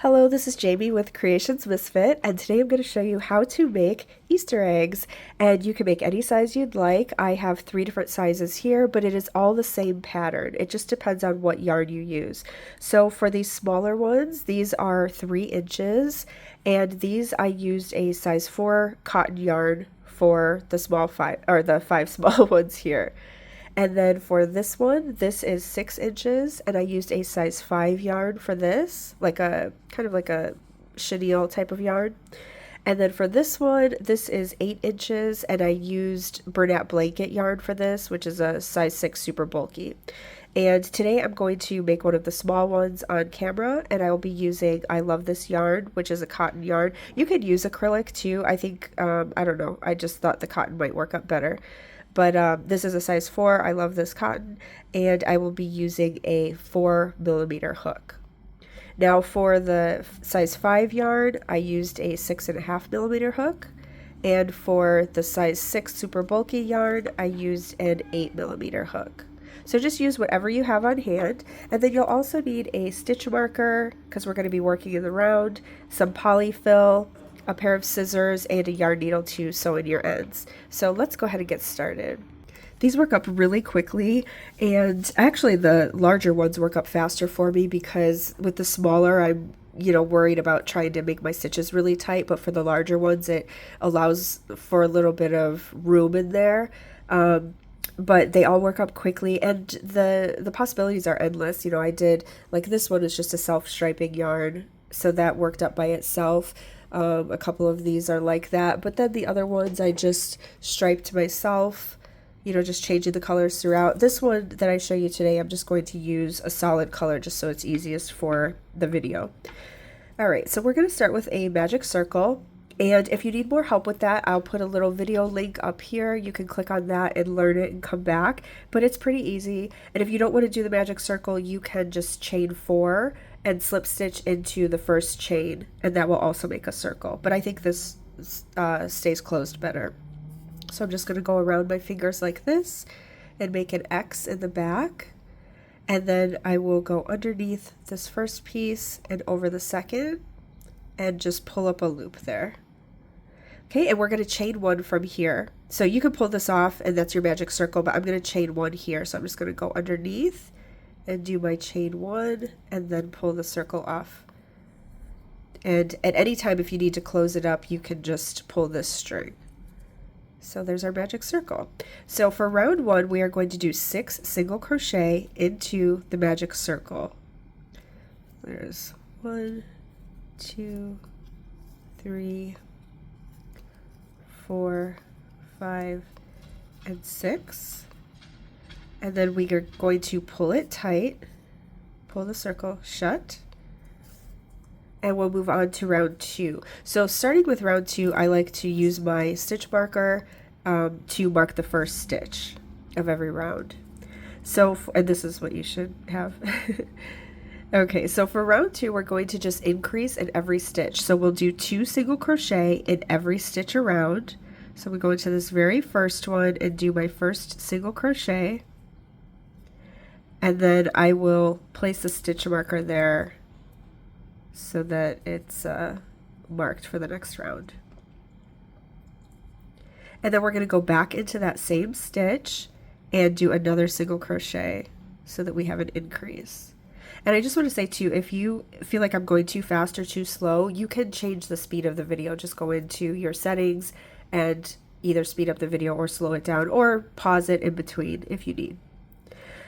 Hello, this is Jamie with Creations Misfit, and today I'm going to show you how to make Easter eggs. And you can make any size you'd like. I have 3 different sizes here, but it is all the same pattern. It just depends on what yarn you use. So for these smaller ones, these are 3 inches, and these I used a size 4 cotton yarn for the small 5 or the 5 small ones here. And then for this one, this is 6 inches, and I used a size 5 yarn for this, like a kind of like a chenille type of yarn. And then for this one, this is 8 inches, and I used Bernat blanket yarn for this, which is a size 6 super bulky. And today I'm going to make one of the small ones on camera, and I will be using I Love This yarn, which is a cotton yarn. You could use acrylic too. I think, I don't know, I just thought the cotton might work up better. But this is a size 4. I love this cotton, and I will be using a 4mm hook. Now for the size 5 yarn, I used a 6.5mm hook, and for the size 6 super bulky yarn, I used an 8mm hook. So just use whatever you have on hand, and then you'll also need a stitch marker because we're going to be working in the round, some polyfill, a pair of scissors, and a yarn needle to sew in your ends. So let's go ahead and get started. These work up really quickly, and actually the larger ones work up faster for me because with the smaller I'm worried about trying to make my stitches really tight, but for the larger ones it allows for a little bit of room in there. But they all work up quickly, and the possibilities are endless. I did, like, this one is just a self-striping yarn, so that worked up by itself. A couple of these are like that, but then the other ones I just striped myself, just changing the colors throughout. This one that I show you today, I'm just going to use a solid color just so it's easiest for the video. Alright, so we're going to start with a magic circle, and if you need more help with that, I'll put a little video link up here. You can click on that and learn it and come back, but it's pretty easy. And if you don't want to do the magic circle, you can just chain 4 and slip stitch into the first chain, and that will also make a circle. But I think this stays closed better. So I'm just going to go around my fingers like this and make an X in the back. And then I will go underneath this first piece and over the second and just pull up a loop there. Okay, and we're going to chain 1 from here. So you can pull this off and that's your magic circle, but I'm going to chain 1 here. So I'm just going to go underneath and do my chain 1 and then pull the circle off. And at any time if you need to close it up, you can just pull this string. So there's our magic circle. So for round 1, we are going to do 6 single crochet into the magic circle. There's 1, 2, 3, 4, 5, and 6. And then we are going to pull it tight, pull the circle shut, and we'll move on to round 2. So starting with round 2, I like to use my stitch marker to mark the first stitch of every round. So, and this is what you should have. Okay, so for round 2, we're going to just increase in every stitch. So we'll do 2 single crochet in every stitch around. So we go into this very first one and do my first single crochet. And then I will place the stitch marker there so that it's marked for the next round. And then we're going to go back into that same stitch and do another single crochet so that we have an increase. And I just want to say too, if you feel like I'm going too fast or too slow, you can change the speed of the video. Just go into your settings and either speed up the video or slow it down or pause it in between if you need.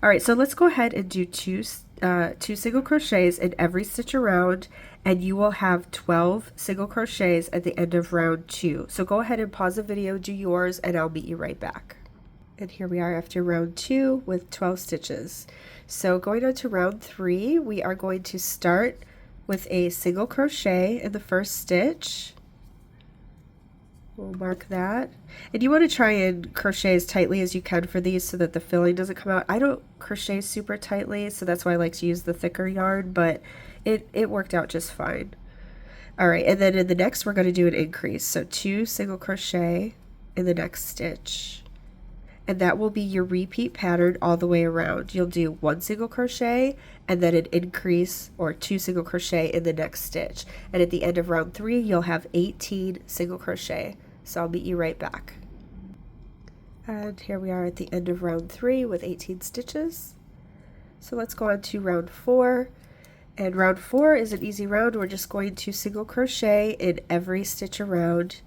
Alright, so let's go ahead and do two single crochets in every stitch around, and you will have 12 single crochets at the end of round 2. So go ahead and pause the video, do yours, and I'll meet you right back. And here we are after round 2 with 12 stitches. So going on to round 3, we are going to start with a single crochet in the first stitch. We'll mark that. And you want to try and crochet as tightly as you can for these so that the filling doesn't come out. I don't crochet super tightly, so that's why I like to use the thicker yarn, but it worked out just fine. Alright, and then in the next we're going to do an increase. So 2 single crochet in the next stitch. and that will be your repeat pattern all the way around. You'll do 1 single crochet and then an increase or 2 single crochet in the next stitch. And at the end of round 3, you'll have 18 single crochet. So I'll meet you right back. And here we are at the end of round 3 with 18 stitches. So let's go on to round 4. And round 4 is an easy round. We're just going to single crochet in every stitch around.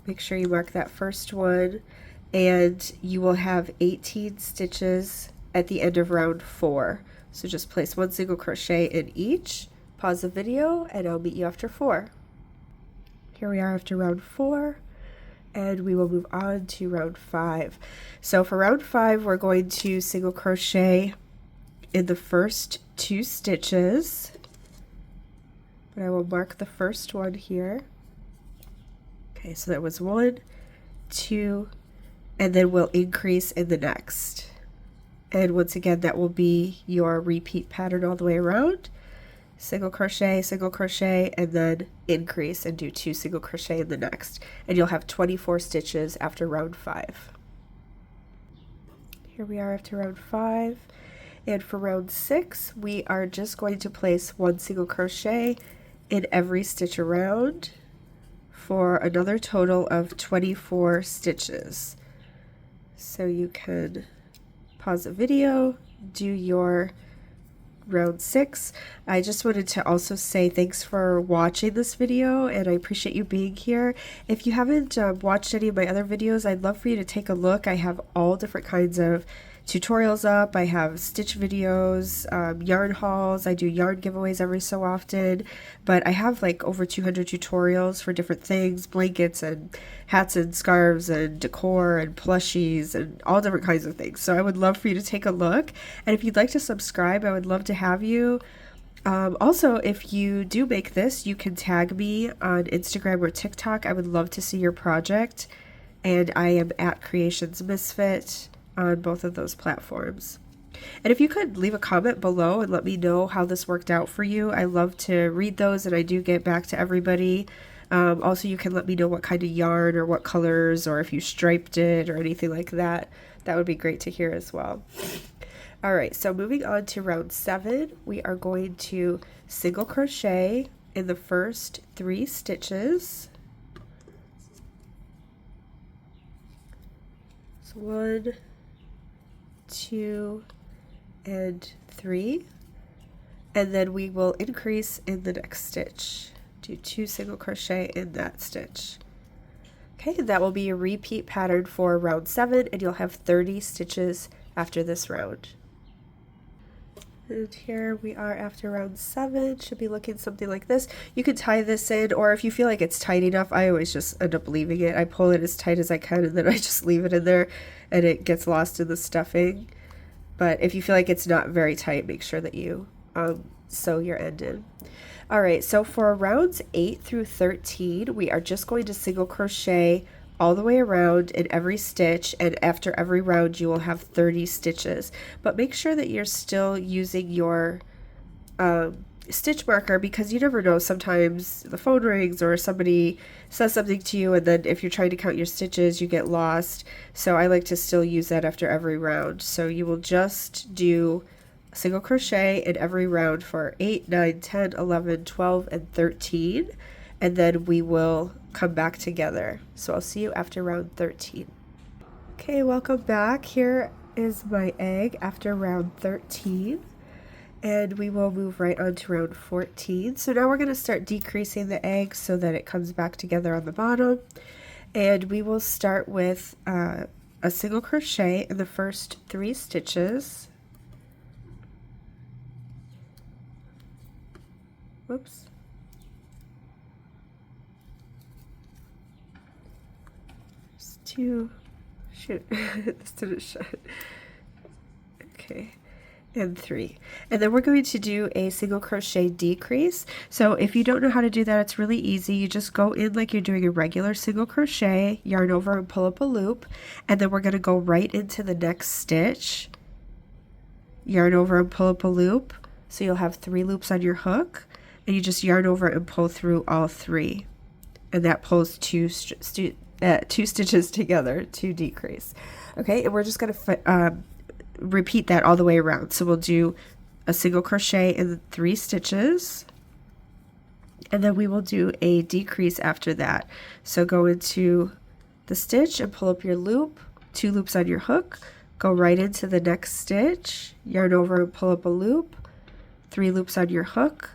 Make sure you mark that first one, and you will have 18 stitches at the end of round 4. So just place 1 single crochet in each, pause the video, and I'll meet you after 4. Here we are after round 4, and we will move on to round 5. So for round 5, we're going to single crochet in the first 2 stitches, but I will mark the first one here. Okay, so that was 1, 2, and then we'll increase in the next. And once again, that will be your repeat pattern all the way around. Single crochet, and then increase and do 2 single crochet in the next. And you'll have 24 stitches after round 5. Here we are after round 5. And for round 6, we are just going to place 1 single crochet in every stitch around for another total of 24 stitches. So you can pause the video, do your round 6. I just wanted to also say thanks for watching this video, and I appreciate you being here. If you haven't watched any of my other videos, I'd love for you to take a look. I have all different kinds of tutorials up. I have stitch videos, yarn hauls. I do yarn giveaways every so often, but I have like over 200 tutorials for different things, blankets and hats and scarves and decor and plushies and all different kinds of things. So I would love for you to take a look, and if you'd like to subscribe, I would love to have you. Also, if you do make this, you can tag me on Instagram or TikTok. I would love to see your project, and I am at Creations Misfit on both of those platforms. And if you could leave a comment below and let me know how this worked out for you, I love to read those, and I do get back to everybody. Also, you can let me know what kind of yarn or what colors, or if you striped it or anything like that. That would be great to hear as well. Alright, so moving on to round 7, we are going to single crochet in the first 3 stitches. So 1, 2, and 3, and then we will increase in the next stitch. Do 2 single crochet in that stitch. Okay, that will be a repeat pattern for round 7, and you'll have 30 stitches after this round. And here we are after round 7. Should be looking something like this. You can tie this in, or if you feel like it's tight enough, I always just end up leaving it. I pull it as tight as I can, and then I just leave it in there, and it gets lost in the stuffing. But if you feel like it's not very tight, make sure that you sew your end in. Alright, so for rounds 8 through 13, we are just going to single crochet all the way around in every stitch, and after every round you will have 30 stitches. But make sure that you're still using your stitch marker, because you never know, sometimes the phone rings or somebody says something to you, and then if you're trying to count your stitches you get lost. So I like to still use that after every round. So you will just do a single crochet in every round for 8, 9, 10, 11, 12, and 13, and then we will come back together. So I'll see you after round 13. Okay, welcome back. Here is my egg after round 13. And we will move right on to round 14. So now we're going to start decreasing the egg so that it comes back together on the bottom. And we will start with a single crochet in the first 3 stitches. Whoops. There's 2. Shoot, this didn't shut. Okay. And 3, and then we're going to do a single crochet decrease. So if you don't know how to do that, it's really easy. You just go in like you're doing a regular single crochet, yarn over and pull up a loop, and then we're going to go right into the next stitch, yarn over and pull up a loop. So you'll have 3 loops on your hook, and you just yarn over and pull through all 3, and that pulls 2 two stitches together to decrease. Okay, and we're just going to repeat that all the way around. So we'll do a single crochet in 3 stitches, and then we will do a decrease after that. So go into the stitch and pull up your loop, 2 loops on your hook, go right into the next stitch, yarn over and pull up a loop, 3 loops on your hook,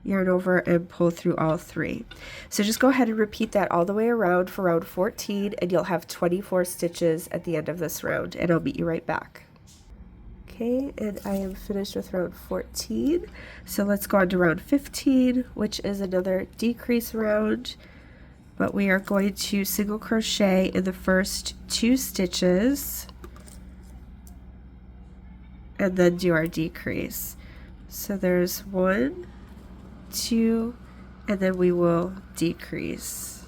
yarn over and pull through all 3. So just go ahead and repeat that all the way around for round 14, and you'll have 24 stitches at the end of this round, and I'll meet you right back. Okay, and I am finished with round 14. So let's go on to round 15, which is another decrease round, but we are going to single crochet in the first 2 stitches and then do our decrease. So there's 1, 2, and then we will decrease.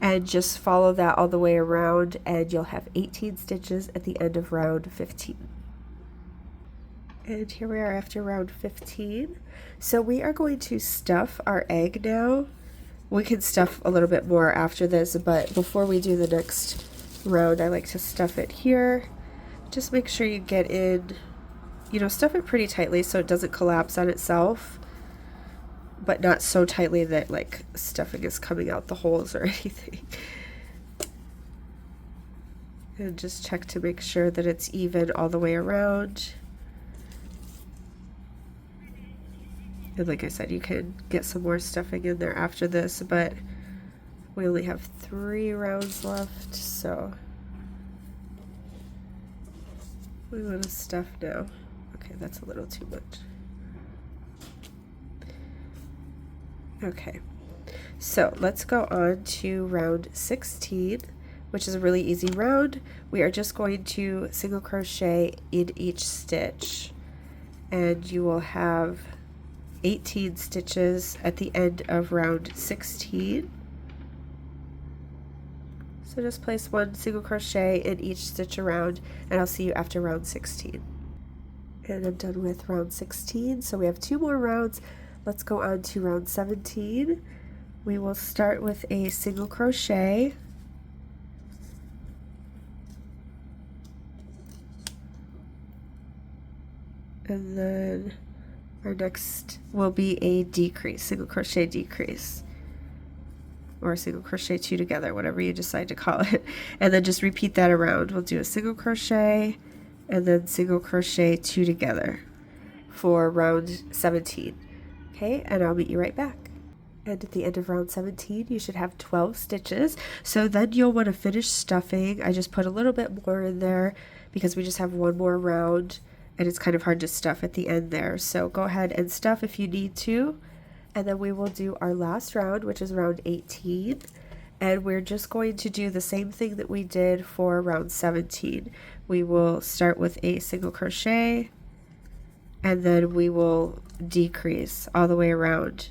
And just follow that all the way around, and you'll have 18 stitches at the end of round 15. And here we are after round 15. So we are going to stuff our egg now. We can stuff a little bit more after this, but before we do the next round, I like to stuff it here. Just make sure you get in, stuff it pretty tightly so it doesn't collapse on itself, but not so tightly that like stuffing is coming out the holes or anything. And just check to make sure that it's even all the way around. And like I said, you can get some more stuffing in there after this, but we only have 3 rounds left, so we want to stuff now. Okay, that's a little too much. Okay, so let's go on to round 16, which is a really easy round. We are just going to single crochet in each stitch, and you will have 18 stitches at the end of round 16. So just place 1 single crochet in each stitch around, and I'll see you after round 16. And I'm done with round 16, so we have 2 more rounds. Let's go on to round 17. We will start with a single crochet, and then our next will be a decrease, single crochet decrease, or single crochet 2 together, whatever you decide to call it. And then just repeat that around. We'll do a single crochet and then single crochet 2 together for round 17. Okay, and I'll meet you right back. And at the end of round 17, you should have 12 stitches. So then you'll want to finish stuffing. I just put a little bit more in there because we just have 1 more round, and it's kind of hard to stuff at the end there. So go ahead and stuff if you need to. And then we will do our last round, which is round 18. And we're just going to do the same thing that we did for round 17. We will start with a single crochet, and then we will decrease all the way around.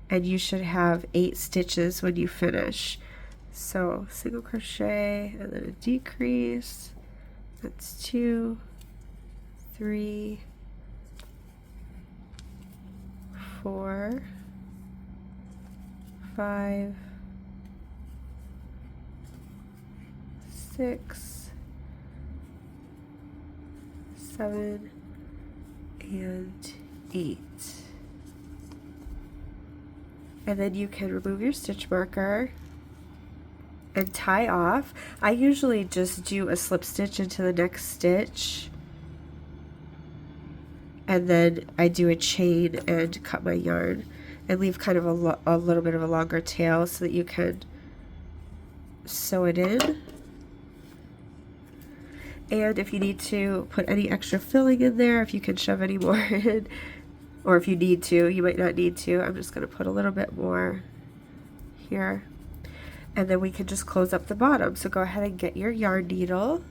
And you should have 8 stitches when you finish. So single crochet and then a decrease. That's 2, 3, 4, 5, 6, 7, and 8. And then you can remove your stitch marker and tie off. I usually just do a slip stitch into the next stitch, and then I do a chain and cut my yarn and leave kind of a little bit of a longer tail so that you can sew it in. And if you need to put any extra filling in there, if you can shove any more in, or if you need to, you might not need to. I'm just going to put a little bit more here. And then we can just close up the bottom. So go ahead and get your yarn needle.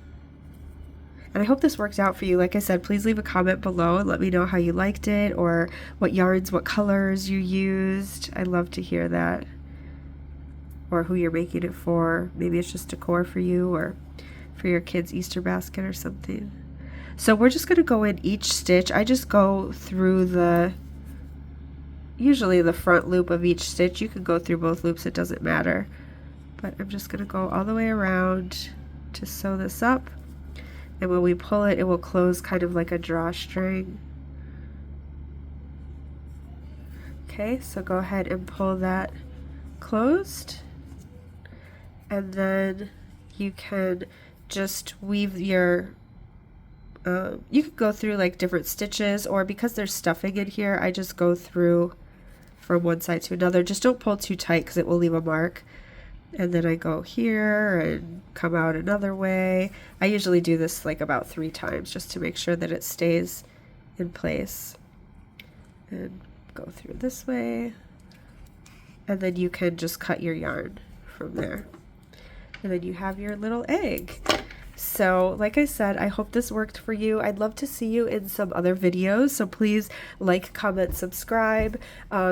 And I hope this worked out for you. Like I said, please leave a comment below and let me know how you liked it, or what yarns, what colors you used. I'd love to hear that. Or who you're making it for. Maybe it's just decor for you, or for your kids' Easter basket or something. So we're just going to go in each stitch. I just go through usually the front loop of each stitch. You can go through both loops, it doesn't matter. but I'm just going to go all the way around to sew this up. And when we pull it, it will close kind of like a drawstring. Okay, so go ahead and pull that closed. And then you can just weave your, you can go through like different stitches, or because there's stuffing in here, I just go through from one side to another. Just don't pull too tight because it will leave a mark. And then I go here and come out another way. I usually do this like about 3 times just to make sure that it stays in place. And go through this way. And then you can just cut your yarn from there. And then you have your little egg. So like I said, I hope this worked for you. I'd love to see you in some other videos, so please like, comment, subscribe,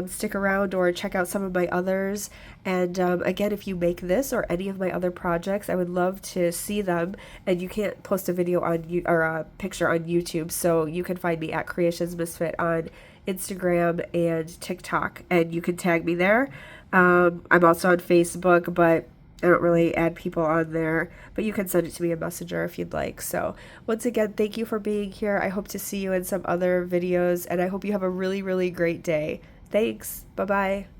stick around or check out some of my others. And again, if you make this or any of my other projects, I would love to see them. And you can't post a video on or a picture on YouTube, so you can find me at Creations Misfit on Instagram and TikTok, and you can tag me there. I'm also on Facebook, but I don't really add people on there, but you can send it to me a messenger if you'd like. So once again, thank you for being here. I hope to see you in some other videos, and I hope you have a really, really great day. Thanks. Bye-bye.